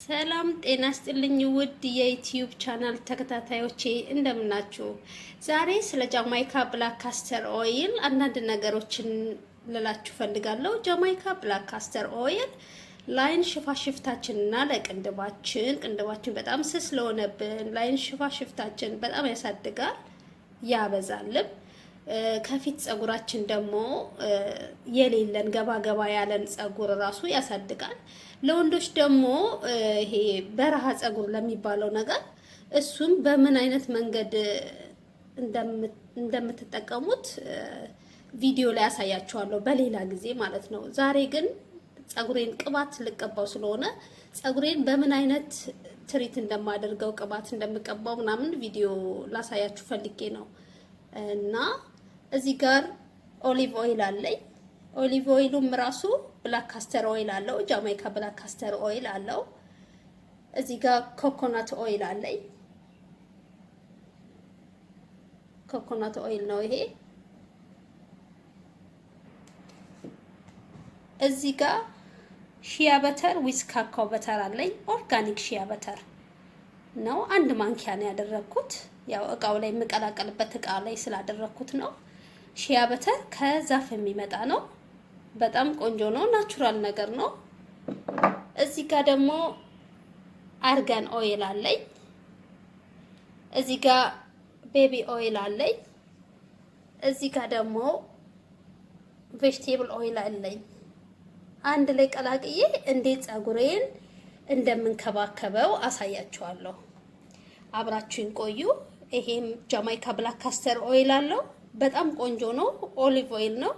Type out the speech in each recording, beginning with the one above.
ሰላም ጤና ይስጥልኝ ውድ የዩቲዩብ ቻናል ተከታታዮቼ እንደምናችሁ። ዛሬ ስለ ጃማይካ ብላክ ካስተር ኦይል አንዳንድ ነገሮችን ልላችሁ ፈልጋለሁ። ጃማይካ ብላክ ካስተር ኦይል ላይን ሽፋሽፍታችንና ቅንድባችን በጣም ስስ ስለሆነብን ላይን ሽፋሽፍታችን በጣም ያሳድጋል ያበዛልም። ከፊት ጸጉራችን ደግሞ የሌለን ገባ ገባ ያለን ጸጉር ራሱ ያሳድጋል። ለወንዶች ደግሞ ይሄ በረሃ ጸጉር ለሚባለው ነገር እሱም በምን አይነት መንገድ እንደምትጠቀሙት ቪዲዮ ላይ ያሳያችኋለሁ በሌላ ጊዜ ማለት ነው። ዛሬ ግን ጸጉሬን ቅባት ልቀባው ስለሆነ ጸጉሬን በምን አይነት ትሪት እንደማደርገው ቅባት እንደምቀባው ምናምን ቪዲዮ ላሳያችሁ ፈልጌ ነው። እና እዚህ ጋር ኦሊቭ ኦይል አለኝ። ኦሊቭ ኦይሉም ራሱ ብላክ ካስተር ኦይል አለው፣ ጃማይካ ብላክ ካስተር ኦይል አለው። እዚህ ጋር ኮኮናት ኦይል አለኝ። ኮኮናት ኦይል ነው ይሄ። እዚህ ጋር ሺያ በተር ዊዝ ካካው በተር አለኝ። ኦርጋኒክ ሺያ በተር ነው። አንድ ማንኪያ ነው ያደረኩት። ያው እቃው ላይ የምቀላቀልበት እቃ ላይ ስላደረኩት ነው። ሺያ በተር ከዛፍ የሚመጣ ነው። በጣም ቆንጆ ነው። ናቹራል ነገር ነው። እዚህ ጋር ደግሞ አርጋን ኦይል አለኝ። እዚህ ጋር ቤቢ ኦይል አለኝ። እዚህ ጋር ደግሞ ቬጅቴብል ኦይል አለኝ። አንድ ላይ ቀላቅዬ እንዴት ጸጉሬን እንደምንከባከበው አሳያችኋለሁ። አብራችሁን ቆዩ። ይሄም ጃማይካ ብላክ ካስተር ኦይል አለው። በጣም ቆንጆ ነው። ኦሊቭ ኦይል ነው።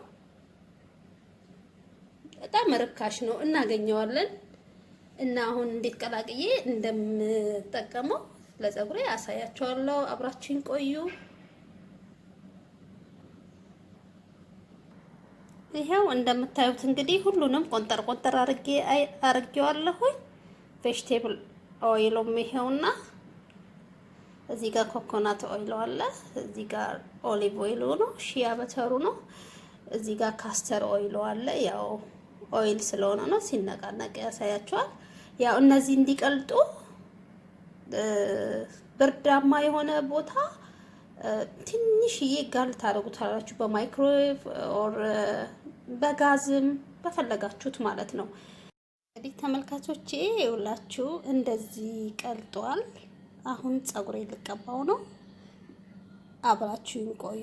በጣም ርካሽ ነው፣ እናገኘዋለን። እና አሁን እንዴት ቀላቅዬ እንደምጠቀመው ለጸጉሬ አሳያችኋለሁ። አብራችሁን ቆዩ። ይሄው እንደምታዩት እንግዲህ ሁሉንም ቆንጠር ቆንጠር አርጌዋለሁ። ቬጅቴብል ኦይሉም ይሄውና እዚህ ጋር ኮኮናት ኦይል አለ። እዚህ ጋር ኦሊቭ ኦይሉ ነው፣ ሺያ በተሩ ነው። እዚህ ጋር ካስተር ኦይል አለ። ያው ኦይል ስለሆነ ነው፣ ሲነቃነቅ ያሳያችኋል። ያው እነዚህ እንዲቀልጡ ብርዳማ የሆነ ቦታ ትንሽዬ ጋል ታደርጉታላችሁ፣ በማይክሮዌቭ ኦር በጋዝም በፈለጋችሁት ማለት ነው። እንግዲህ ተመልካቾቼ ይኸውላችሁ እንደዚህ ቀልጧል። አሁን ጸጉሬ ልቀባው ነው። አብራችሁን ቆዩ።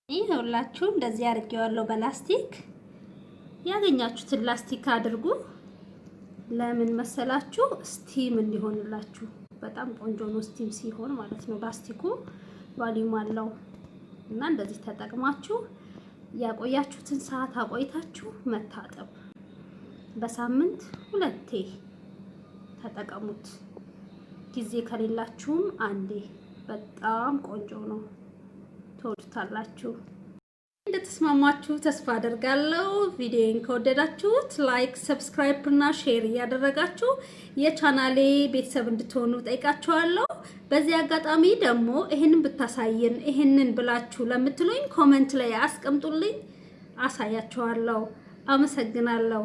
ይኸውላችሁ እንደዚህ አድርጌዋለሁ በላስቲክ። ያገኛችሁትን ላስቲክ አድርጉ። ለምን መሰላችሁ? ስቲም እንዲሆንላችሁ። በጣም ቆንጆ ነው ስቲም ሲሆን ማለት ነው። ላስቲኩ ቫልዩም አለው እና እንደዚህ ተጠቅማችሁ ያቆያችሁትን ሰዓት አቆይታችሁ መታጠብ። በሳምንት 2 ተጠቀሙት። ጊዜ ከሌላችሁም አንዴ። በጣም ቆንጆ ነው፣ ትወዱታላችሁ። እንደተስማማችሁ ተስፋ አደርጋለሁ። ቪዲዮን ከወደዳችሁት ላይክ፣ ሰብስክራይብ እና ሼር እያደረጋችሁ የቻናሌ ቤተሰብ እንድትሆኑ ጠይቃችኋለሁ። በዚህ አጋጣሚ ደግሞ ይሄንን ብታሳየን ይሄንን ብላችሁ ለምትሉኝ ኮሜንት ላይ አስቀምጡልኝ፣ አሳያችኋለሁ። አመሰግናለሁ።